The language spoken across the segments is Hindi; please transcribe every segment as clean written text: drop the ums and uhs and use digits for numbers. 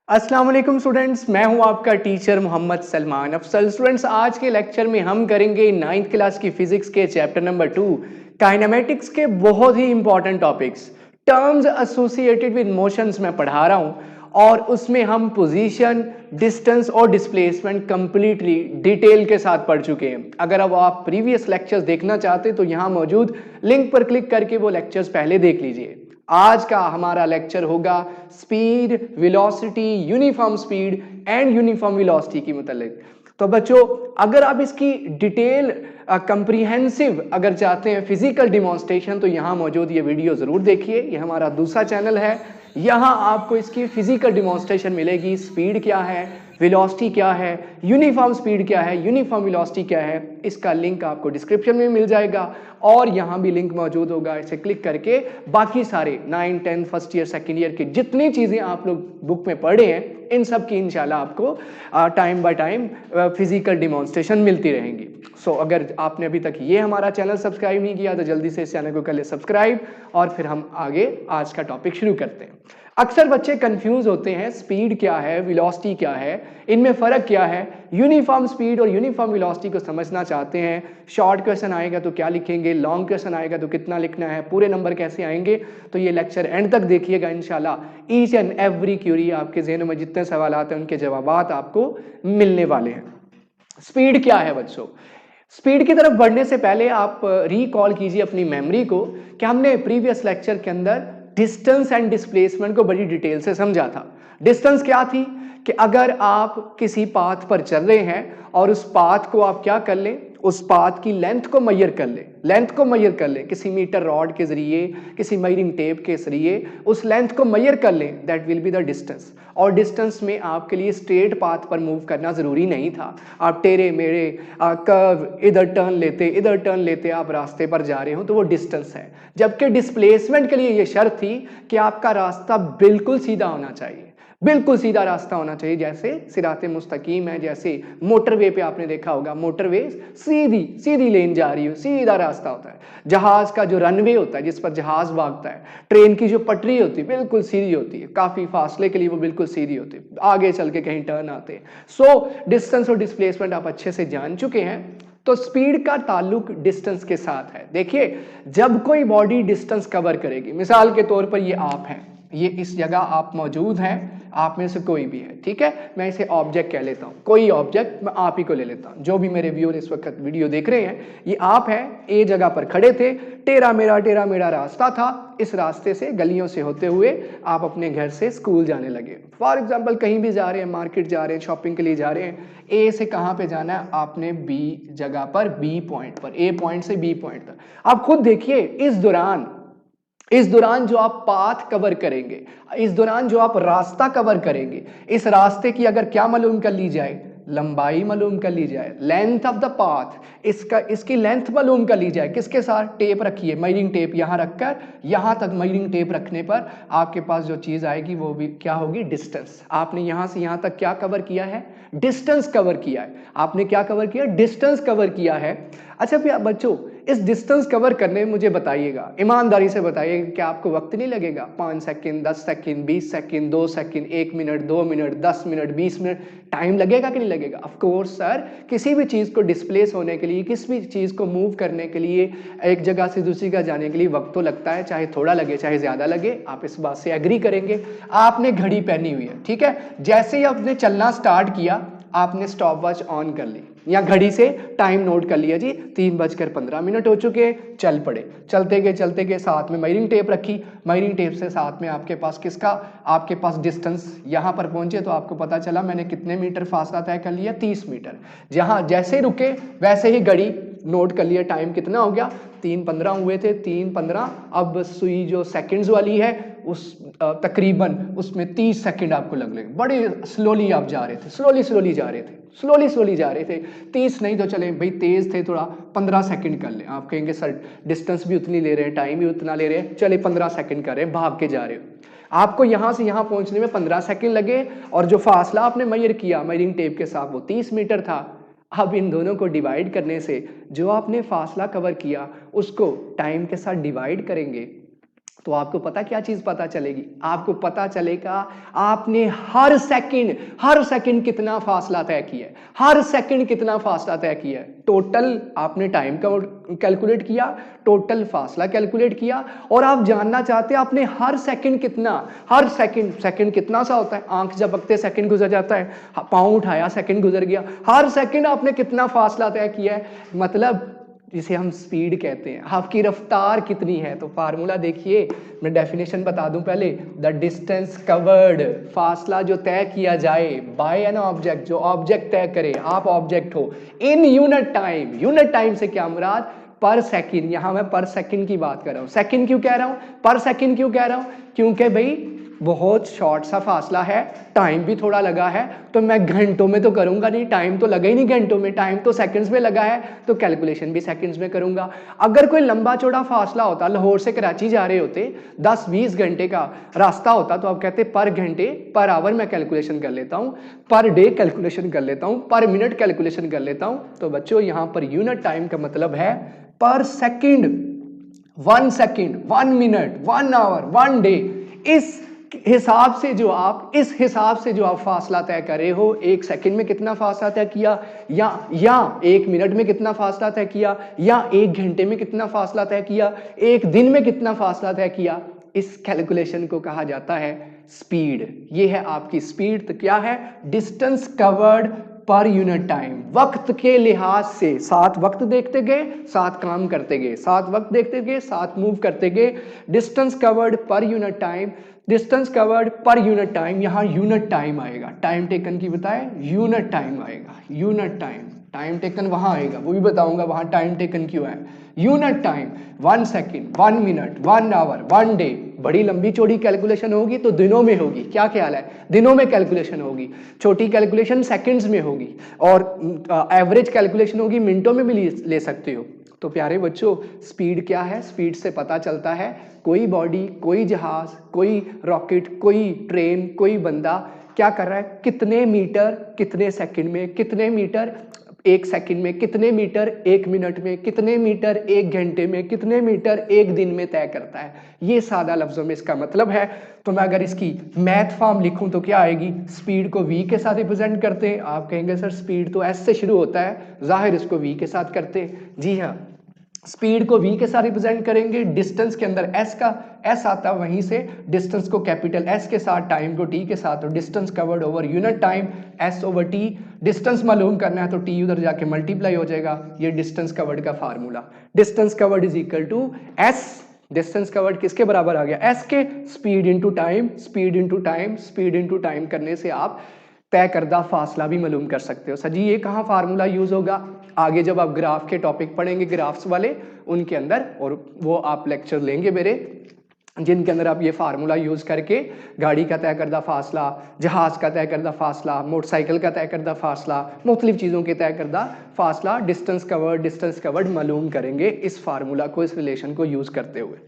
अस्सलाम वालेकुम स्टूडेंट्स, मैं हूं आपका टीचर मोहम्मद सलमान अफसल। स्टूडेंट्स, आज के लेक्चर में हम करेंगे 9th क्लास की फिजिक्स के चैप्टर नंबर 2 काइनेमेटिक्स के बहुत ही important topics terms associated with motions में पढ़ा रहा हूं और उसमें हम पोजीशन, डिस्टेंस और डिस्प्लेसमेंट कंप्लीटली डिटेल के साथ पढ़ चुके हैं। अगर अब आप प्रीवियस लेक्चर्स देखना चाहते तो यहां मौजूद लिंक पर क्लिक करके वो लेक्चर्स पहले देख लीजिए। आज का हमारा लेक्चर होगा speed, velocity, uniform speed and uniform velocity की मतलब। तो बच्चों, अगर आप इसकी डिटेल कंप्रीहेंसिव अगर चाहते हैं फिजिकल डिमॉन्स्ट्रेशन तो यहां मौजूद ये वीडियो जरूर देखिए। ये हमारा दूसरा चैनल है, यहां आपको इसकी फिजिकल डिमॉन्स्ट्रेशन मिलेगी। स्पीड क्या है, वेलोसिटी क्या है, यूनिफॉर्म स्पीड क्या है, यूनिफॉर्म वेलोसिटी क्या है, इसका लिंक आपको डिस्क्रिप्शन में मिल जाएगा और यहां भी लिंक मौजूद होगा। इसे क्लिक करके बाकी सारे 9, 10 फर्स्ट ईयर सेकेंड ईयर की जितनी चीजें आप लोग बुक में पढ़े हैं इन सब की इंशाल्लाह आपको time by time physical demonstration मिलती रहेंगी। सो अगर आपने अभी तक ये हमारा चैनल सब्सक्राइब नहीं किया तो जल्दी से इस चैनल को कर ले सब्सक्राइब और फिर हम आगे आज का टॉपिक शुरू करते हैं। अक्सर बच्चे कंफ्यूज होते हैं, स्पीड क्या है, वेलोसिटी क्या है, इनमें फर्क क्या है। यूनिफॉर्म स्पीड और यूनिफॉर्म वेलोसिटी को समझना चाहते हैं। शॉर्ट क्वेश्चन आएगा तो क्या लिखेंगे, लॉन्ग क्वेश्चन आएगा तो कितना लिखना है, पूरे नंबर कैसे आएंगे, तो ये लेक्चर एंड तक देखिएगा। इंशाल्लाह ईच एंड एवरी क्यूरी आपके ज़हन में जितने सवाल आते हैं उनके जवाब आपको मिलने वाले हैं। स्पीड क्या है बच्चों? स्पीड की तरफ बढ़ने से पहले आप रिकॉल कीजिए अपनी मेमोरी को कि हमने प्रीवियस लेक्चर के अंदर डिस्टेंस एंड डिस्प्लेसमेंट को बड़ी डिटेल से समझा था। डिस्टेंस क्या थी कि अगर आप किसी पाथ पर चल रहे हैं और उस पाथ को आप क्या कर लें, उस पाथ की लेंथ को मेजर कर लें, लेंथ को मेजर कर लें किसी मीटर रॉड के जरिए, किसी मेजरिंग टेप के जरिए उस लेंथ को मेजर कर लें, that will be the distance. और डिस्टेंस में आपके लिए स्ट्रेट पाथ पर मूव करना जरूरी नहीं था। आप टेढ़े मेढ़े कर्व इधर टर्न लेते आप रास्ते पर जा रहे हो तो वो डिस्टेंस है। जबकि डिस्प्लेसमेंट के लिए ये शर्त थी कि आपका रास्ता बिल्कुल सीधा होना चाहिए, बिल्कुल सीधा रास्ता होना चाहिए, जैसे सिराते मुस्तकीम है, जैसे मोटरवे पे आपने देखा होगा मोटरवे सीधी सीधी लेन जा रही हो, सीधा रास्ता होता है। जहाज का जो रनवे होता है जिस पर जहाज भागता है, ट्रेन की जो पटरी होती है बिल्कुल सीधी होती है, काफी फासले के लिए वो बिल्कुल सीधी होती है, आगे चल के कहीं टर्न आते हैं। सो डिस्टेंस और डिस्प्लेसमेंट आप अच्छे से जान चुके हैं। तो स्पीड का ताल्लुक डिस्टेंस के साथ है। देखिए, जब कोई बॉडी डिस्टेंस कवर करेगी, मिसाल के तौर पर ये आप हैं, ये इस जगह आप मौजूद हैं, आप में से कोई भी है, ठीक है, मैं इसे ऑब्जेक्ट कह लेता हूं, कोई ऑब्जेक्ट मैं आप ही को ले लेता हूं। जो भी मेरे व्यूअर इस वक्त वीडियो देख रहे हैं, ये आप हैं, ए जगह पर खड़े थे, टेढ़ा मेढ़ा रास्ता था, इस रास्ते से गलियों से होते हुए आप अपने घर से स्कूल जाने लगे। फॉर एग्जाम्पल कहीं भी जा रहे हैं, मार्केट जा रहे हैं, शॉपिंग के लिए जा रहे हैं, ए से कहां पे जाना है, आपने बी जगह पर, बी पॉइंट पर, ए पॉइंट से बी पॉइंट तक। आप खुद देखिए, इस दौरान जो आप पाथ कवर करेंगे, इस दौरान जो आप रास्ता कवर करेंगे, इस रास्ते की अगर क्या मालूम कर ली जाए, लंबाई मालूम कर ली जाए, लेंथ ऑफ द पाथ, इसकी लेंथ मालूम कर ली जाए, किसके साथ, टेप रखिए, मेजरिंग टेप यहां रखकर यहां तक मेजरिंग टेप रखने पर आपके पास जो चीज आएगी वो भी क्या होगी, डिस्टेंस। आपने यहां से यहां तक क्या कवर किया है, डिस्टेंस कवर किया है। आपने क्या कवर किया, डिस्टेंस कवर किया है। अच्छा भैया बच्चों, इस डिस्टेंस कवर करने में मुझे बताइएगा, ईमानदारी से बताइएगा, क्या आपको वक्त नहीं लगेगा? 5 second, 10 second, 20 second, 2 second, 1 minute, 2 minute, 10 minute, 20 minute time लगेगा कि नहीं लगेगा? ऑफ कोर्स सर, किसी भी चीज को डिस्प्लेस होने के लिए, किसी भी चीज को मूव करने के लिए, एक जगह से दूसरी जगह जाने के लिए वक्त तो लगता है, चाहे थोड़ा लगे चाहे ज्यादा लगे। आप इस बात से एग्री करेंगे। आपने घड़ी पहनी हुई है, ठीक है, जैसे ही आपने चलना स्टार्ट किया, आपने स्टॉप वॉच ऑन कर ली या घड़ी से टाइम नोट कर लिया, जी 3:15 हो चुके हैं, चल पड़े। चलते गए साथ में मेजरिंग टेप रखी, मेजरिंग टेप से साथ में आपके पास किसका, आपके पास डिस्टेंस, यहां पर पहुंचे तो आपको पता चला मैंने कितने मीटर फासला तय कर लिया, 30 मीटर। जहां जैसे रुके वैसे ही घड़ी नोट कर लिया, टाइम कितना हो गया, 3:15 हुए थे, 3:15। अब सुई जो सेकंड्स वाली है उस तकरीबन उसमें 30 सेकंड आपको लग लगे। बड़े स्लोली आप जा रहे थे, स्लोली जा रहे थे। 30 नहीं तो चले भाई, तेज थे थोड़ा, 15 सेकंड कर ले। आप कहेंगे सर डिस्टेंस भी उतनी ले रहे हैं, टाइम भी उतना ले रहे हैं, चले 15 सेकंड कर रहे हैं, भाग के जा रहे हो। आपको यहां से यहां पहुंचने में 15 सेकंड लगे और जो फासला आपने मेजर किया मेजरिंग टेप के साथ वो 30 मीटर था। अब इन दोनों को डिवाइड करने से जो आपने फासला कवर किया उसको टाइम के साथ डिवाइड करेंगे तो आपको पता क्या चीज पता चलेगी? आपको पता चलेगा आपने हर सेकंड कितना फासला तय किया है, हर सेकंड कितना फासला तय किया है। टोटल आपने टाइम का कैलकुलेट किया, टोटल फासला कैलकुलेट किया, और आप जानना चाहते हैं आपने हर सेकंड कितना सा होता है। आंख झपकते सेकंड गुजर जाता है, पांव उठाया सेकंड गुजर गया, हर सेकंड आपने कितना फासला तय किया है, मतलब जिसे हम स्पीड कहते हैं, आपकी रफ्तार कितनी है। तो फार्मूला देखिए, मैं डेफिनेशन बता दूं पहले। द डिस्टेंस कवर्ड, फासला जो तय किया जाए बाय एन ऑब्जेक्ट, जो ऑब्जेक्ट तय करे, आप ऑब्जेक्ट हो, in unit time. Unit time से क्या मुराद? पर सेकंड। यहां मैं पर सेकंड की बात कर रहा हूं। सेकंड क्यों कह रहा हूं, पर सेकंड क्यों कह रहा हूं? क्योंकि भाई बहुत शॉर्ट सा फासला है, टाइम भी थोड़ा लगा है, तो मैं घंटों में तो करूंगा नहीं, टाइम तो लगा ही नहीं घंटों में, टाइम तो सेकंड्स में लगा है, तो कैलकुलेशन भी सेकंड्स में करूंगा। अगर कोई लंबा चौड़ा फासला होता, लाहौर से कराची जा रहे होते, 10-20 घंटे का रास्ता होता, तो आप कहते पर घंटे, पर आवर मैं कैलकुलेशन कर लेता हूं, पर डे कैलकुलेशन कर लेता हूं, पर मिनट कैलकुलेशन कर लेता हूं। तो बच्चों यहां पर यूनिट टाइम का मतलब है per second, 1 second, 1 minute, 1 hour, 1 day. इस हिसाब से जो आप फासला तय कर रहे हो, 1 सेकंड में कितना फासला तय किया, या 1 मिनट में कितना फासला तय किया, या 1 घंटे में कितना फासला तय किया, 1 दिन में कितना फासला तय किया, इस कैलकुलेशन को कहा जाता है स्पीड। ये है आपकी स्पीड। तो क्या है? Distance covered per unit time. वक्त के लिहाज से, साथ वक्त देखते गए, साथ काम करते गए, साथ वक्त देखते गए, साथ मूव करते गए। Distance covered per unit time, distance covered per unit time. यहां यूनिट टाइम आएगा, टाइम टेकन की बताए, यूनिट टाइम आएगा, यूनिट टाइम। टाइम टेकन वहां आएगा, वो भी बताऊंगा वहां टाइम टेकन क्यों है। Unit time 1 second, 1 minute, 1 hour, 1 day. बड़ी लंबी चौड़ी कैलकुलेशन होगी तो दिनों में होगी, क्या ख्याल है? दिनों में कैलकुलेशन होगी। छोटी कैलकुलेशन सेकंड्स में होगी, और एवरेज कैलकुलेशन होगी मिनटों में भी ले सकते हो। तो प्यारे बच्चों, स्पीड क्या है? स्पीड से पता चलता है कोई बॉडी, कोई जहाज, कोई रॉकेट, कोई ट्रेन, कोई बंदा क्या कर रहा है, कितने मीटर कितने सेकंड में, कितने मीटर 1 सेकंड में, कितने मीटर 1 मिनट में, कितने मीटर 1 घंटे में, कितने मीटर 1 दिन में तय करता है। ये सादा लफ्जों में इसका मतलब है। तो मैं अगर इसकी मैथ फॉर्म लिखूं तो क्या आएगी? स्पीड को v के साथ रिप्रेजेंट करते हैं। आप कहेंगे सर स्पीड तो s से शुरू होता है, जाहिर इसको v के साथ करते हैं। जी हाँ, स्पीड को v के साथ रिप्रेजेंट करेंगे। डिस्टेंस के अंदर s का s आता है, वहीं से डिस्टेंस को कैपिटल S के साथ, टाइम को t के साथ, तो distance covered over unit time s/t। Distance मालूम करना है तो t उधर जाके मल्टीप्लाई हो जाएगा। ये डिस्टेंस कवर्ड का formula. Distance covered is equal to s, distance covered किसके बराबर आ गया? s के। Speed into time, speed into time, speed into time करने से आप तय करदा फासला भी मालूम कर सकते हो। सर जी ये कहाँ फार्मूला यूज होगा? आगे जब आप ग्राफ के टॉपिक पढ़ेंगे, ग्राफ्स वाले, उनके अंदर, और वो आप लेक्चर लेंगे मेरे, जिनके अंदर आप ये फार्मूला यूज करके गाड़ी का तय करदा फासला, जहाज का तय करदा फासला, मोटरसाइकिल का तय करदा फासला, मुख्तलिफ चीज़ों के तय करदा फासला, डिस्टेंस कवर्ड मालूम करेंगे इस फार्मूला को, इस रिलेशन को यूज करते हुए।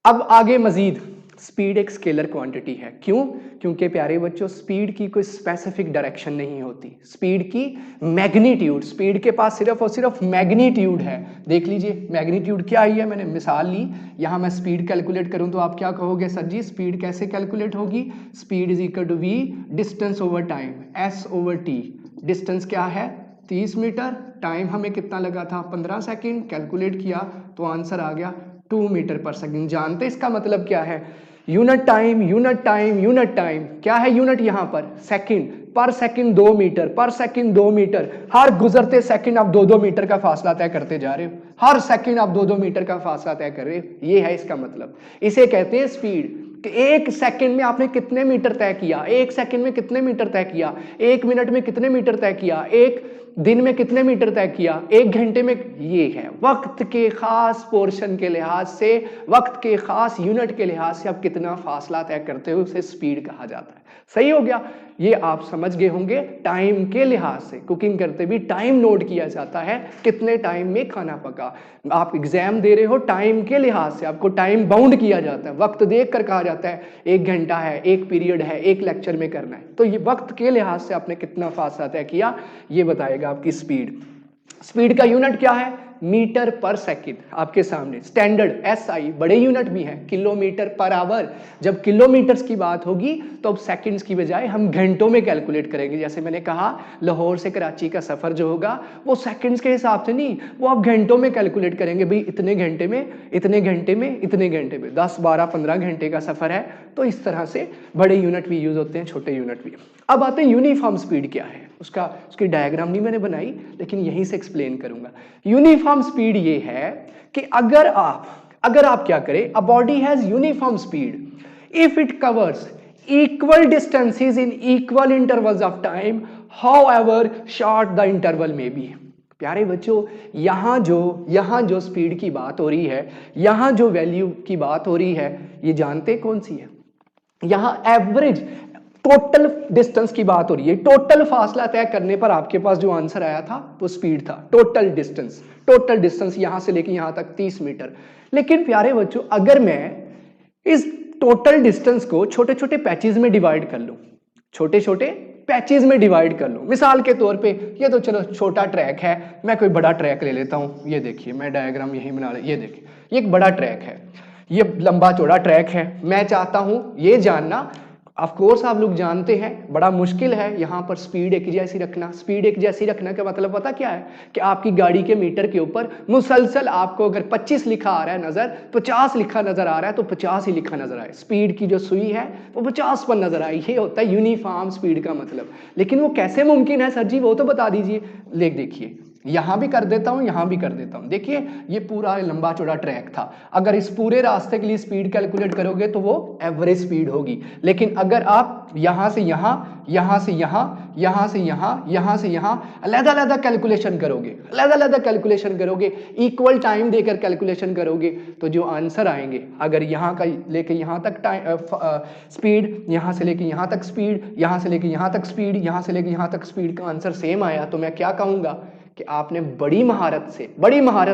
अब आगे मजीद, स्पीड एक स्केलर क्वांटिटी है। क्यों? क्योंकि प्यारे बच्चों, स्पीड की कोई स्पेसिफिक डायरेक्शन नहीं होती। स्पीड की मैग्नीट्यूड, स्पीड के पास सिर्फ और सिर्फ मैग्नीट्यूड है। देख लीजिए मैग्नीट्यूड क्या आई है, मैंने मिसाल ली। यहां मैं स्पीड कैलकुलेट करूं तो आप क्या कहोगे? सर जी स्पीड कैसे कैलकुलेट होगी? Speed is equal to v distance over time, s/t। Distance क्या है? 30 मीटर। टाइम हमें कितना लगा था? 15 सेकेंड। कैलकुलेट किया तो आंसर आ गया 2 मीटर पर सेकंड। जानते इसका मतलब क्या है? Unit time, unit time, unit time. क्या है यूनिट यहां पर? सेकंड। पर second 2 metre, per second 2 metre. हर गुजरते सेकंड आप 2-2 मीटर का फासला तय करते जा रहे हो। हर सेकंड आप 2-2 मीटर का फासला तय कर रहे हो। ये है इसका मतलब। इसे कहते हैं स्पीड। कि 1 सेकंड में आपने कितने मीटर तय किया, 1 सेकंड में कितने मीटर तय किया, 1 मिनट में कितने मीटर तय किया, 1 दिन में कितने मीटर तय किया, 1 घंटे में। ये है वक्त के खास पोर्शन के लिहाज से, वक्त के खास यूनिट के लिहाज से आप कितना फासला तय करते हो, उसे स्पीड कहा जाता है। सही हो गया? ये आप समझ गए होंगे। टाइम के लिहाज से कुकिंग करते भी टाइम नोट किया जाता है, कितने टाइम में खाना पका। आप एग्जाम दे रहे हो, टाइम के लिहाज से आपको टाइम बाउंड किया जाता है, वक्त देख कर कहा जाता है 1 घंटा है, 1 पीरियड है, 1 लेक्चर में करना है। तो ये वक्त के लिहाज से आपने कितना फासला तय किया, ये बताएगा आपकी स्पीड। स्पीड का यूनिट क्या है? मीटर पर सेकंड आपके सामने, स्टैंडर्ड एसआई बड़े यूनिट भी हैं, किलोमीटर पर आवर। जब किलोमीटर्स की बात होगी तो अब सेकंड्स की बजाय हम घंटों में कैलकुलेट करेंगे। जैसे मैंने कहा लाहौर से कराची का सफर जो होगा वो सेकंड्स के हिसाब से नहीं, वो आप घंटों में कैलकुलेट करेंगे। भाई इतने घंटे में, इतने घंटे में, इतने घंटे में, 10 12 15 घंटे का सफर है, तो इस तरह से बड़े यूनिट भी यूज होते हैं, छोटे यूनिट भी। अब आते हैं यूनिफॉर्म स्पीड क्या है, उसकी डायग्राम नहीं मैंने बनाई, लेकिन यहीं से एक्सप्लेन करूंगा। यूनिफॉर्म स्पीड ये है कि अगर आप क्या करें, अ body has uniform speed if it covers equal distances in equal intervals of time, however short the interval में बी। प्यारे बच्चों, यहां जो स्पीड की बात हो रही है, यहां जो वैल्यू की बात हो रही है, ये जानते कौन सी है? यहां एवरेज टोटल डिस्टेंस की बात हो रही है। टोटल फासला तय करने पर आपके पास जो आंसर आया था वो स्पीड था। टोटल डिस्टेंस यहां से लेके यहां तक 30 मीटर। लेकिन प्यारे बच्चों, अगर मैं इस टोटल डिस्टेंस को छोटे छोटे पैचेस में डिवाइड कर लूं, छोटे छोटे पैचेस में डिवाइड कर लूं, मिसाल के तौर पे ये तो चलो छोटा ट्रैक है, मैं कोई बड़ा ट्रैक ले लेता हूं। ये देखिए, मैं डायग्राम यही बना रहा, ये देखिए, ये एक बड़ा ट्रैक है, ये लंबा चौड़ा ट्रैक है। मैं चाहता हूं ये जानना, ऑफ कोर्स आप लोग जानते हैं बड़ा मुश्किल है यहाँ पर स्पीड एक जैसी रखना। स्पीड एक जैसी रखना का मतलब पता क्या है? कि आपकी गाड़ी के मीटर के ऊपर मुसलसल आपको अगर 25 लिखा आ रहा है नजर, 50 लिखा नजर आ रहा है तो 50 ही लिखा नजर आए। स्पीड की जो सुई है वो 50 पर नजर आए, ये होता है यूनिफॉर्म स्पीड का मतलब। लेकिन वो कैसे मुमकिन है सर जी, वो तो बता दीजिए। देखिए, यहां भी कर देता हूं, यहां भी कर देता हूं। देखिए, ये पूरा लंबा चौड़ा ट्रैक था, अगर इस पूरे रास्ते के लिए स्पीड कैलकुलेट करोगे तो वो एवरेज स्पीड होगी। लेकिन अगर आप यहां से यहां, यहां से यहां, यहां से यहां, यहां से यहां अलग-अलग कैलकुलेशन करोगे, अलग-अलग कैलकुलेशन करोगे, इक्वल टाइम देकर कैलकुलेशन करोगे, तो जो आंसर आएंगे, अगर यहां का लेके यहां तक स्पीड, यहां से लेके यहां तक स्पीड, यहां से लेके यहां तक स्पीड, यहां से लेके यहां तक स्पीड का आंसर सेम आया, तो मैं क्या कहूंगा कि आपने बड़ी महारत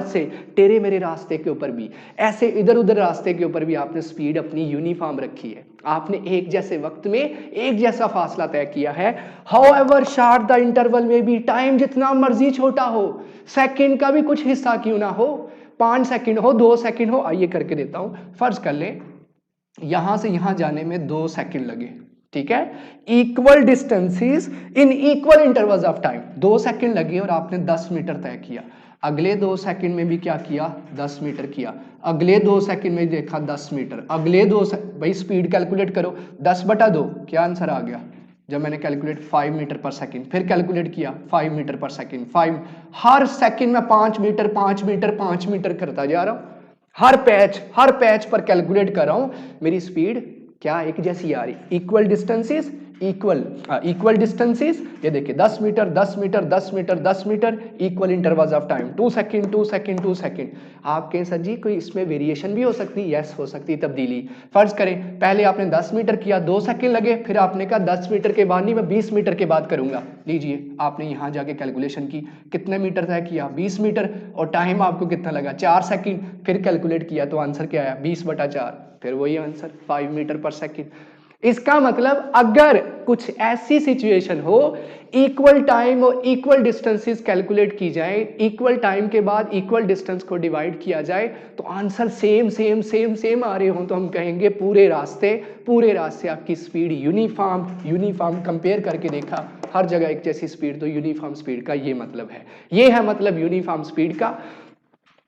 से तेरे मेरे रास्ते के ऊपर भी, ऐसे इधर उधर रास्ते के ऊपर भी आपने स्पीड अपनी यूनिफॉर्म रखी है। आपने एक जैसे वक्त में एक जैसा फासला तय किया है। हाउएवर शॉर्ट द इंटरवल में भी, टाइम जितना मर्जी छोटा हो, सेकंड का भी कुछ हिस्सा क्यों ना हो, 5 सेकंड हो, 2 सेकंड हो, आइए करके देता हूं। फर्ज कर ले यहां से यहां जाने में 2 सेकंड लगे, ठीक है, equal distances in equal intervals of time, 2 second लगे और आपने 10 मीटर तय किया। अगले 2 सेकंड में भी क्या किया? 10 मीटर किया। अगले 2 सेकंड में देखा 10 मीटर। अगले भाई स्पीड कैलकुलेट करो, 10/2 क्या आंसर आ गया? जब मैंने कैलकुलेट 5 मीटर पर सेकंड, फिर कैलकुलेट किया 5 मीटर पर सेकंड, 5, हर सेकंड में 5 मीटर 5 मीटर 5 मीटर करता जा रहा हूं। हर पैच पर कैलकुलेट कर रहा हूं, मेरी स्पीड क्या एक जैसी आ रही, इक्वल डिस्टेंसेस, इक्वल डिस्टेंसेस। ये देखिए 10 metre 10 metre 10 metre 10 metre, equal intervals of time, 2 second 2 second 2 second. आप कहें सर जी कोई इसमें वेरिएशन भी हो सकती है? यस, हो सकती है तब्दीली। फर्ज करें पहले आपने 10 मीटर किया, 2 सेकंड लगे, फिर आपने कहा 10 मीटर के बाद नहीं, मैं 20 मीटर के बाद करूंगा। लीजिए, आपने यहां जाके कैलकुलेशन की, कितने मीटर तय किया? 20 मीटर, और टाइम आपको कितना लगा? 4 सेकंड। फिर कैलकुलेट किया तो आंसर क्या आया? 20/4, फिर वही आंसर 5 मीटर पर सेकंड। इसका मतलब अगर कुछ ऐसी सिचुएशन हो, इक्वल टाइम और इक्वल डिस्टेंसेस कैलकुलेट की जाए, इक्वल टाइम के बाद इक्वल डिस्टेंस को डिवाइड किया जाए, तो answer same same same same आ रहे हो, तो हम कहेंगे पूरे रास्ते आपकी स्पीड यूनिफॉर्म कंपेयर करके देखा, हर जगह एक जैसी स्पीड, तो यूनिफॉर्म स्पीड का ये मतलब है। ये है मतलब यूनिफॉर्म स्पीड का।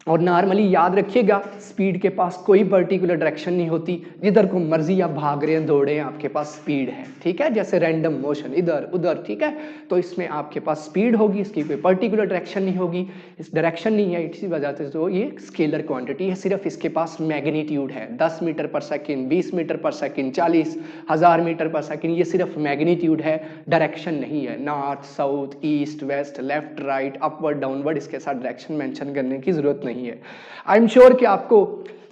और नॉर्मली याद रखिएगा, स्पीड के पास कोई पर्टिकुलर डायरेक्शन नहीं होती, जिधर को मर्जी आप भाग रहे हैं, दौड़े हैं, आपके पास स्पीड है, ठीक है, जैसे रैंडम मोशन इधर उधर, ठीक है। तो इसमें आपके पास स्पीड होगी, इसकी कोई पर्टिकुलर डायरेक्शन नहीं होगी, इस डायरेक्शन नहीं है, इसी वजह से तो ये स्केलर क्वांटिटी है, सिर्फ इसके पास मैग्नीट्यूड है। 10 मीटर पर सेकेंड, 20 मीटर पर सेकेंड, 40,000 मीटर पर सेकेंड, ये सिर्फ मैग्नीट्यूड है, डायरेक्शन नहीं है। North south east west left right upward downward, इसके साथ डायरेक्शन मेंशन करने की जरूरत नहीं है। आई एम श्योर कि आपको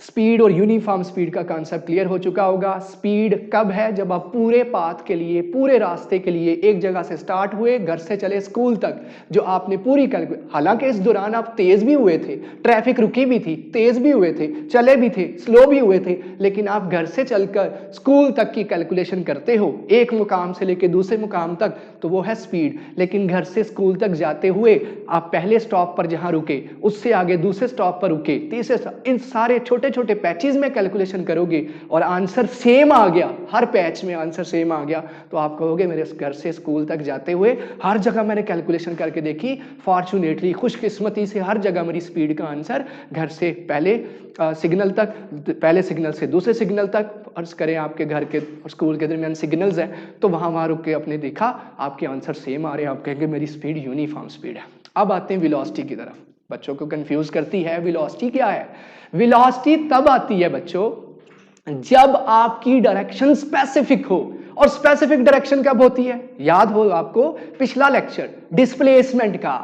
स्पीड और यूनिफॉर्म स्पीड का कॉन्सेप्ट क्लियर हो चुका होगा। स्पीड कब है? जब आप पूरे पाथ के लिए, पूरे रास्ते के लिए एक जगह से स्टार्ट हुए, घर से चले स्कूल तक, जो आपने पूरी हालांकि इस दौरान आप तेज भी हुए थे, ट्रैफिक रुकी भी थी, तेज भी हुए थे, चले भी थे, स्लो भी हुए थे, लेकिन आप घर से चलकर स्कूल तक की कैलकुलेशन करते हो, एक मुकाम से लेकर दूसरे मुकाम तक, तो वो है स्पीड। लेकिन घर से स्कूल तक जाते हुए आप पहले स्टॉप पर जहां रुके, उससे आगे दूसरे स्टॉप पर रुके, तीसरे, इन सारे छोटे छोटे पैचेस में कैलकुलेशन करोगे और आंसर सेम आ गया, हर पैच में आंसर सेम आ गया, तो आप कहोगे मेरे घर से स्कूल तक जाते हुए हर जगह मैंने कैलकुलेशन करके देखी, फॉर्चुनेटली, खुशकिस्मती से हर जगह मेरी स्पीड का आंसर घर से पहले सिग्नल तक, पहले सिग्नल से दूसरे सिग्नल तक, अर्ज करें आपके घर के और स्कूल के दरमियान सिग्नल्स हैं, तो वहां रुक के आपने देखा आपके आंसर सेम आ रहे हैं, आप कहेंगे मेरी स्पीड यूनिफॉर्म स्पीड है। अब आते हैं वेलोसिटी की तरफ। बच्चों को कंफ्यूज करती है वेलोसिटी क्या है। वेलोसिटी तब आती है बच्चों जब आपकी डायरेक्शन स्पेसिफिक हो, और स्पेसिफिक डायरेक्शन कब होती है? याद हो आपको पिछला लेक्चर डिस्प्लेसमेंट का।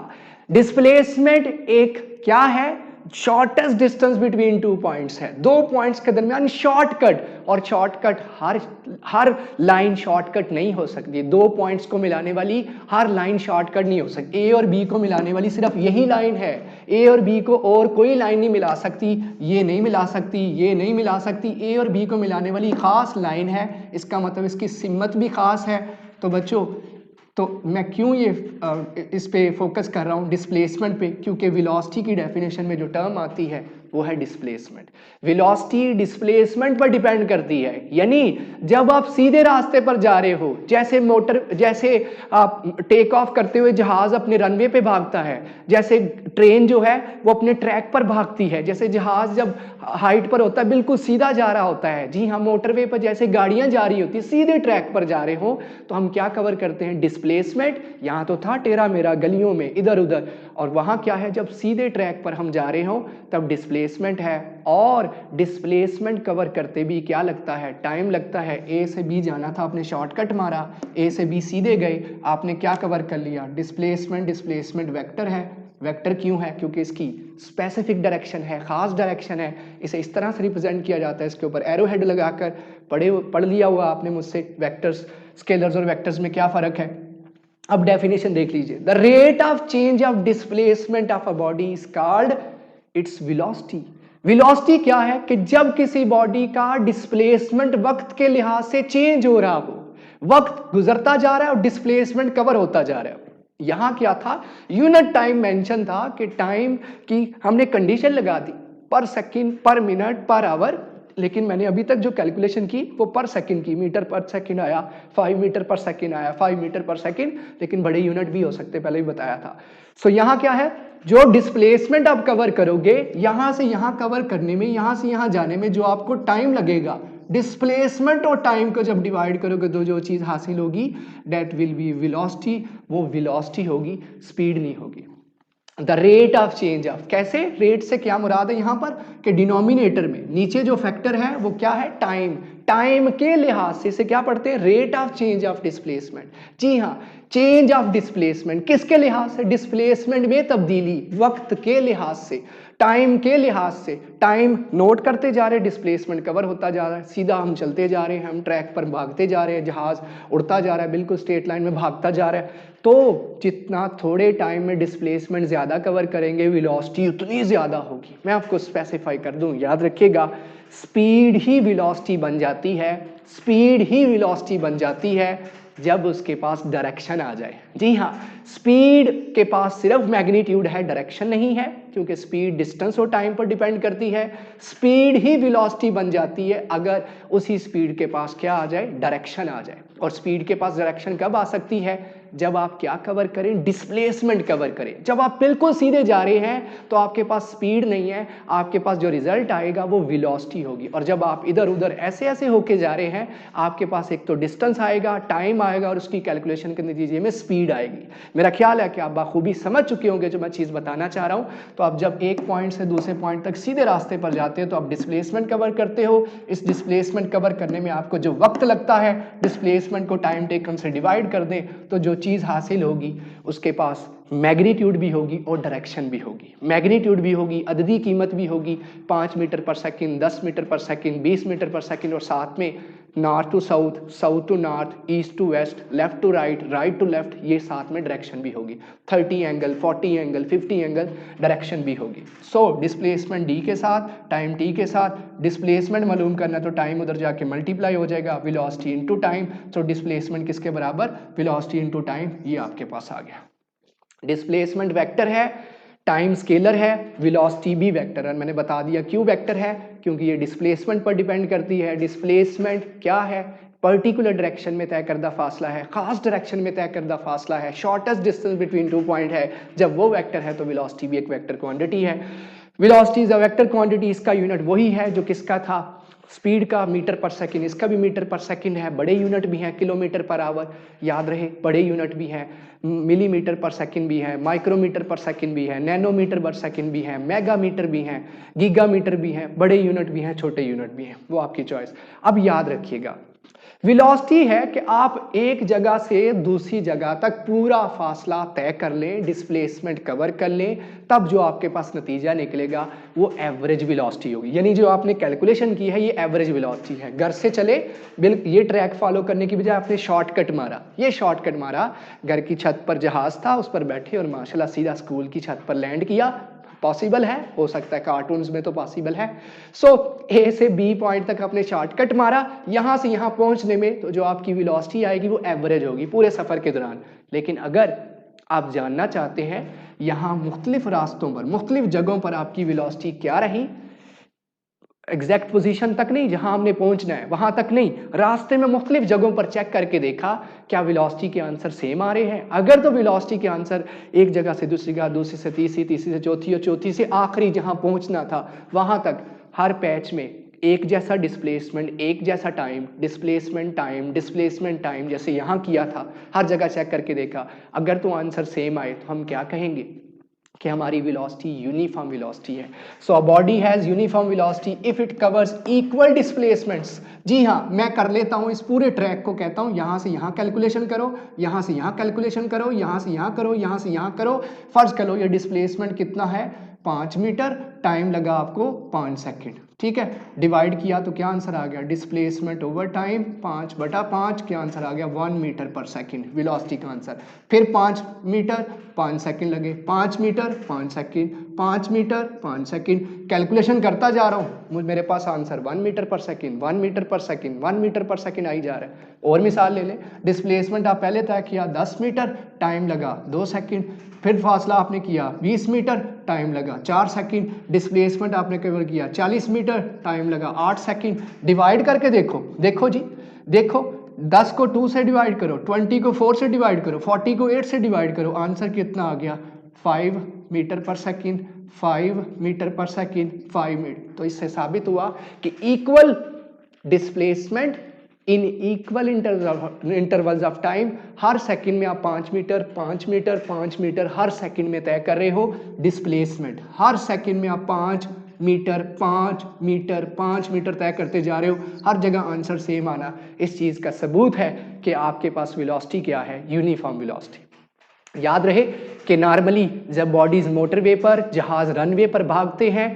डिस्प्लेसमेंट एक क्या है? Shortest distance between two points है, दो पॉइंट्स के दरमियान शॉर्टकट, और शॉर्टकट हर लाइन शॉर्टकट नहीं हो सकती, दो पॉइंट्स को मिलाने वाली हर लाइन शॉर्टकट नहीं हो सकती। ए और बी को मिलाने वाली सिर्फ यही लाइन है, ए और बी को और कोई लाइन नहीं मिला सकती, ये नहीं मिला सकती, ये नहीं मिला सकती, ए और बी को मिलाने वाली खास लाइन है, इसका मतलब इसकी सिमत भी खास है। तो बच्चों, तो मैं क्यों ये इस पे फोकस कर रहा हूँ डिस्प्लेसमेंट पे, क्योंकि वेलोसिटी की डेफिनेशन में जो टर्म आती है वो है डिस्प्लेसमेंट। वेलोसिटी डिस्प्लेसमेंट पर डिपेंड करती है, यानी जब आप सीधे रास्ते पर जा रहे हो, जैसे आप टेक ऑफ करते हुए जहाज अपने रनवे पे भागता है, जैसे ट्रेन जो है वो अपने ट्रैक पर भागती है, जैसे जहाज जब हाइट पर होता है बिल्कुल सीधा जा रहा होता है, जी हाँ, मोटरवे पर जैसे गाड़ियां जा रही होती सीधे ट्रैक पर जा रहे हो, तो हम क्या कवर करते हैं? डिस्प्लेसमेंट। यहां तो था टेढ़ा मेढ़ा गलियों में इधर उधर, और वहां क्या है? जब सीधे ट्रैक पर हम जा रहे हो तब डिस्प्लेसमेंट है। और डिस्प्लेसमेंट कवर करते भी क्या लगता है? टाइम लगता है। ए से बी जाना था, आपने शॉर्टकट मारा, ए से बी सीधे गए, आपने क्या कवर कर लिया? डिस्प्लेसमेंट। डिस्प्लेसमेंट वेक्टर है। वेक्टर क्यों है? क्योंकि इसकी स्पेसिफिक डायरेक्शन है, खास डायरेक्शन है, इसे इस तरह से रिप्रेजेंट किया जाता है, इसके ऊपर एरो हेड लगाकर। पढ़ लिया हुआ आपने मुझसे वेक्टर्स, स्केलर्स और वेक्टर्स में क्या फर्क है। अब डेफिनेशन देख लीजिए, the rate of change of displacement of a body is called its velocity. Velocity क्या है? कि जब किसी बॉडी का डिस्प्लेसमेंट वक्त के लिहाज से चेंज हो रहा हो, वक्त गुजरता जा रहा है और डिस्प्लेसमेंट कवर होता जा रहा है। यहां क्या था? यूनिट टाइम मेंशन था कि टाइम की हमने कंडीशन लगा दी पर सेकंड, पर मिनट, पर आवर, लेकिन मैंने अभी तक जो कैलकुलेशन की वो पर सेकंड की, मीटर पर सेकंड आया, 5 मीटर पर सेकंड आया, 5 मीटर पर सेकंड, लेकिन बड़े यूनिट भी हो सकते, पहले भी बताया था। सो यहां क्या है? जो डिस्प्लेसमेंट आप कवर करोगे, यहां से यहां कवर करने में, यहां से यहां जाने में जो आपको टाइम लगेगा, डिस्प्लेसमेंट और टाइम को जब डिवाइड करोगे तो जो चीज हासिल होगी दैट विल बी वेलोसिटी। वो वेलोसिटी होगी, स्पीड नहीं होगी। The rate of change of, कैसे? रेट से क्या मुराद है यहां पर? कि डिनोमिनेटर में नीचे जो फैक्टर है वो क्या है? टाइम। टाइम के लिहाज से इसे क्या पढ़ते हैं? Rate of change of displacement. जी हाँ, चेंज ऑफ डिस्प्लेसमेंट किसके लिहाज से? डिस्प्लेसमेंट में तब्दीली, वक्त के लिहाज से, टाइम के लिहाज से। टाइम नोट करते जा रहे, डिस्प्लेसमेंट कवर होता जा रहा है, सीधा हम चलते जा रहे हैं, हम ट्रैक पर भागते जा रहे हैं, जहाज उड़ता जा रहा है, बिल्कुल स्ट्रेट लाइन में भागता जा रहा है। तो जितना थोड़े टाइम में डिस्प्लेसमेंट ज्यादा कवर करेंगे, वेलोसिटी उतनी ज्यादा होगी। मैं आपको स्पेसिफाई कर दूं, याद रखिएगा, स्पीड ही वेलोसिटी बन जाती है, स्पीड ही वेलोसिटी बन जाती है जब उसके पास डायरेक्शन आ जाए। जी हाँ, स्पीड के पास सिर्फ मैग्नीट्यूड है, डायरेक्शन नहीं है, क्योंकि स्पीड डिस्टेंस और टाइम पर डिपेंड करती है। स्पीड ही वेलोसिटी बन जाती है अगर उसी स्पीड के पास क्या आ जाए? डायरेक्शन आ जाए। और स्पीड के पास डायरेक्शन कब आ सकती है? जब आप क्या कवर करें? डिस्प्लेसमेंट कवर करें। जब आप बिल्कुल सीधे जा रहे हैं तो आपके पास स्पीड नहीं है, आपके पास जो रिजल्ट आएगा वो वेलोसिटी होगी। और जब आप इधर उधर ऐसे ऐसे होके जा रहे हैं, आपके पास एक तो डिस्टेंस आएगा, टाइम आएगा, और उसकी कैलकुलेशन के नतीजे में स्पीड आएगी। मेरा ख्याल है कि आप बाखूबी समझ चुके होंगे जो मैं चीज़ बताना चाह रहा हूं। तो आप जब एक पॉइंट से दूसरे पॉइंट तक सीधे रास्ते पर जाते हैं तो आप डिस्प्लेसमेंट कवर करते हो। इस डिस्प्लेसमेंट कवर करने में आपको जो वक्त लगता है, डिस्प्लेसमेंट को टाइम टेकन से डिवाइड कर दें तो जो चीज़ हासिल होगी उसके पास मैग्नीट्यूड भी होगी और डायरेक्शन भी होगी। मैग्नीट्यूड भी होगी, अददी कीमत भी होगी, 5 metre per second, 10 metre per second, 20 metre per second, और साथ में north to south, south to north, east to west, left to right, right to left, ये साथ में डायरेक्शन भी होगी। 30 एंगल, 40 एंगल, 50 एंगल डायरेक्शन भी होगी। सो डिस्प्लेसमेंट डी के साथ, टाइम टी के साथ, डिस्प्लेसमेंट मालूम करना तो टाइम उधर जाके मल्टीप्लाई हो जाएगा, velocity into time. So displacement किसके बराबर, वेलोसिटी इनटू टाइम, ये आपके पास आ गया। डिस्प्लेसमेंट वेक्टर है, टाइम स्केलर है, वेलोसिटी भी वेक्टर है। मैंने बता दिया क्यों वेक्टर है, क्योंकि ये डिस्प्लेसमेंट पर डिपेंड करती है। डिस्प्लेसमेंट क्या है, पर्टिकुलर डायरेक्शन में तय करदा फासला है, खास डायरेक्शन में तय करदा फासला है, शॉर्टेस्ट डिस्टेंस बिटवीन 2 पॉइंट है। जब वो वेक्टर है तो वेलोसिटी भी एक वेक्टर क्वांटिटी है। Velocity is a vector quantity, इसका यूनिट वही है जो किसका था, स्पीड का, मीटर पर सेकंड, इसका भी मीटर पर सेकंड है। बड़े यूनिट भी हैं, किलोमीटर पर आवर, याद रहे बड़े यूनिट भी हैं, मिलीमीटर पर सेकंड भी है, माइक्रोमीटर पर सेकंड भी है, नैनोमीटर पर सेकंड भी है, मेगामीटर भी हैं, गीगामीटर भी हैं, बड़े यूनिट भी हैं, छोटे यूनिट भी हैं, वो आपकी चॉइस। अब याद रखिएगा वेलोसिटी है कि आप एक जगह से दूसरी जगह तक पूरा फासला तय कर लें, डिस्प्लेसमेंट कवर कर लें, तब जो आपके पास नतीजा निकलेगा वो एवरेज वेलोसिटी होगी। यानी जो आपने कैलकुलेशन की है ये एवरेज वेलोसिटी है। घर से चले बिल्कुल ये ट्रैक फॉलो करने की बजाय आपने शॉर्टकट मारा, ये शॉर्टकट मारा, घर की छत पर जहाज था उस पर बैठे और माशाल्लाह सीधा स्कूल की छत पर लैंड किया। पॉसिबल है, हो सकता है कार्टून्स में तो पॉसिबल है। सो ए से बी पॉइंट तक आपने शॉर्टकट मारा, यहां से यहां पहुंचने में तो जो आपकी वेलोसिटी आएगी वो एवरेज होगी पूरे सफर के दौरान। लेकिन अगर आप जानना चाहते हैं यहां मुख्तलिफ रास्तों पर, मुख्तलिफ जगहों पर आपकी वेलोसिटी क्या रही, एग्जैक्ट पोजीशन तक नहीं जहां हमने पहुंचना है वहां तक नहीं, रास्ते में मुख्तलिफ जगहों पर चेक करके देखा क्या वेलोसिटी के आंसर सेम आ रहे हैं। अगर तो वेलोसिटी के आंसर एक जगह से दूसरी जगह, दूसरी से तीसरी, तीसरी से चौथी और चौथी से आखिरी जहां पहुंचना था वहां तक हर पैच में एक जैसा डिस्प्लेसमेंट, एक जैसा time, displacement time, displacement time, जैसे यहां किया था हर जगह चेक करके देखा, अगर तो आंसर सेम आए तो हम क्या कहेंगे कि हमारी वेलोसिटी यूनिफॉर्म वेलोसिटी है। So a body has uniform velocity if it covers equal displacements. जी हाँ, मैं कर लेता हूं इस पूरे ट्रैक को, कहता हूं यहां से यहां कैलकुलेशन करो, यहां से यहां कैलकुलेशन करो, यहां से यहां करो, यहां से यहां करो। फर्ज करो ये डिस्प्लेसमेंट कितना है, 5 मीटर, टाइम लगा आपको 5 सेकंड, ठीक है। डिवाइड किया तो क्या आंसर आ गया, डिस्प्लेसमेंट ओवर टाइम 5/5, क्या आंसर आ गया 1 मीटर पर सेकंड, वेलोसिटी का आंसर। फिर 5 मीटर 5 सेकंड लगे, 5 metre 5 second, 5 metre 5 second, calculation करता जा रहा हूं, मेरे पास answer 1 metre per second, 1 metre per second, 1 metre per second आई जा रहा है। और मिसाल ले लें, डिस्प्लेसमेंट आप पहले तय किया 10 मीटर, टाइम लगा 2 सेकंड, फिर फासला आपने किया 20 मीटर, टाइम लगा 4 सेकंड, डिस्प्लेसमेंट आपने कवर किया 40 मीटर, टाइम लगा 8 सेकंड। डिवाइड करके देखो, देखो जी देखो, 10 को 2 से डिवाइड करो, 20 को 4 से डिवाइड करो, 40 को 8 से डिवाइड करो, आंसर कितना आ गया 5 metre per second, 5 metre per second, 5 metre. तो इससे साबित हुआ कि equal displacement in equal intervals of time, her second में आप 5 मीटर 5 मीटर 5 मीटर हर सेकंड में तय कर रहे हो डिस्प्लेसमेंट, हर सेकंड में आप 5 मीटर 5 मीटर 5 मीटर तय करते जा रहे हो, हर जगह आंसर सेम आना इस चीज का सबूत है कि आपके पास वेलोसिटी क्या है, यूनिफॉर्म वेलोसिटी। याद रहे कि नॉर्मली जब बॉडीज मोटरवे पर, जहाज रनवे पर भागते हैं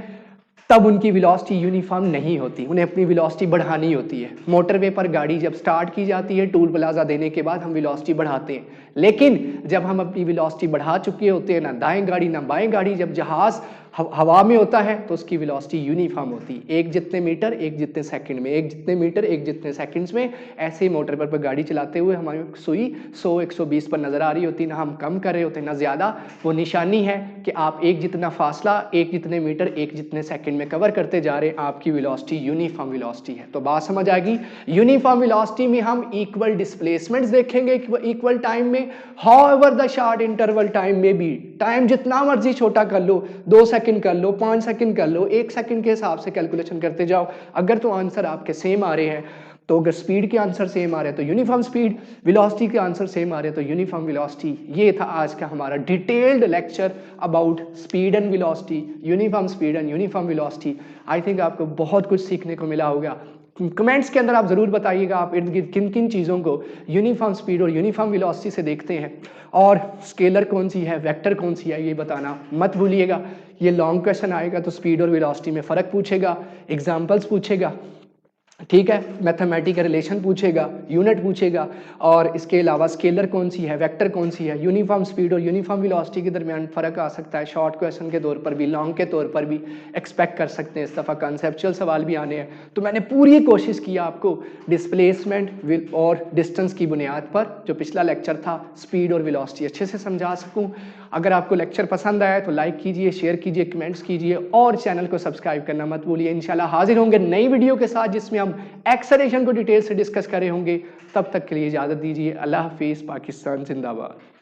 तब उनकी वेलोसिटी यूनिफॉर्म नहीं होती, उन्हें अपनी वेलोसिटी बढ़ानी होती है। मोटरवे पर गाड़ी जब स्टार्ट की जाती है, टूल प्लाजा देने के बाद हम वेलोसिटी बढ़ाते हैं, लेकिन जब हम अपनी वेलोसिटी बढ़ा चुके होते हैं, ना दाएं गाड़ी ना बाएं गाड़ी, जब जहाज हवा में होता है तो उसकी वेलोसिटी यूनिफॉर्म होती है, एक जितने मीटर एक जितने सेकंड में, एक जितने मीटर एक जितने सेकंड्स में। ऐसे ही मोटर पर गाड़ी चलाते हुए हमारी सुई 100-120 पर नजर आ रही होती, ना हम कम कर रहे होते ना ज्यादा। वो निशानी है कि आप एक जितना फासला, एक जितने मीटर एक जितने सेकंड में कवर करते जा रहे हैं, आपकी वेलोसिटी यूनिफॉर्म वेलोसिटी है। तो बात समझ आ गई। यूनिफॉर्म वेलोसिटी में हम इक्वल डिस्प्लेसमेंट्स देखेंगे इक्वल टाइम में, however the short interval time में भी, टाइम जितना मर्जी छोटा कर लो, 2 सेकंड कर लो, 5 सेकंड कर लो, 1 सेकंड के हिसाब से कैलकुलेशन करते जाओ। अगर तो आंसर आपके सेम आ रहे हैं, तो अगर स्पीड के आंसर सेम आ रहे हैं तो यूनिफॉर्म स्पीड, वेलोसिटी के आंसर सेम आ रहे हैं तो यूनिफॉर्म वेलोसिटी। ये था आज का हमारा detailed lecture about speed and velocity, uniform speed and uniform velocity. I think आपको बहुत कुछ सीखने को मिला होगा। कमेंट्स के अंदर आप ज़रूर बताइएगा आप इर्द गिर्द किन किन चीज़ों को यूनिफॉर्म स्पीड और यूनिफॉर्म वेलोसिटी से देखते हैं, और स्केलर कौन सी है, वेक्टर कौन सी है, ये बताना मत भूलिएगा। ये लॉन्ग क्वेश्चन आएगा तो स्पीड और वेलोसिटी में फ़र्क पूछेगा, एग्जाम्पल्स पूछेगा, ठीक है, मैथमेटिकल रिलेशन पूछेगा, यूनिट पूछेगा, और इसके अलावा स्केलर कौन सी है, वेक्टर कौन सी है, यूनिफॉर्म स्पीड और यूनिफॉर्म वेलोसिटी के दरमियान फ़र्क आ सकता है। शॉर्ट क्वेश्चन के तौर पर भी, लॉन्ग के तौर पर भी एक्सपेक्ट कर सकते हैं। इस दफ़ा कंसेप्चुअल सवाल भी आने हैं, तो मैंने पूरी कोशिश की आपको डिस्प्लेसमेंट और डिस्टेंस की बुनियाद पर जो पिछला लेक्चर था स्पीड और वेलोसिटी अच्छे से समझा सकूँ। अगर आपको लेक्चर पसंद आया तो लाइक कीजिए, शेयर कीजिए, कमेंट्स कीजिए और चैनल को सब्सक्राइब करना मत भूलिए। इंशाल्लाह हाजिर होंगे नई वीडियो के साथ जिसमें हम एक्सेलेरेशन को डिटेल से डिस्कस कर रहे होंगे। तब तक के लिए इजाज़त दीजिए। अल्लाह हाफिज़। पाकिस्तान जिंदाबाद।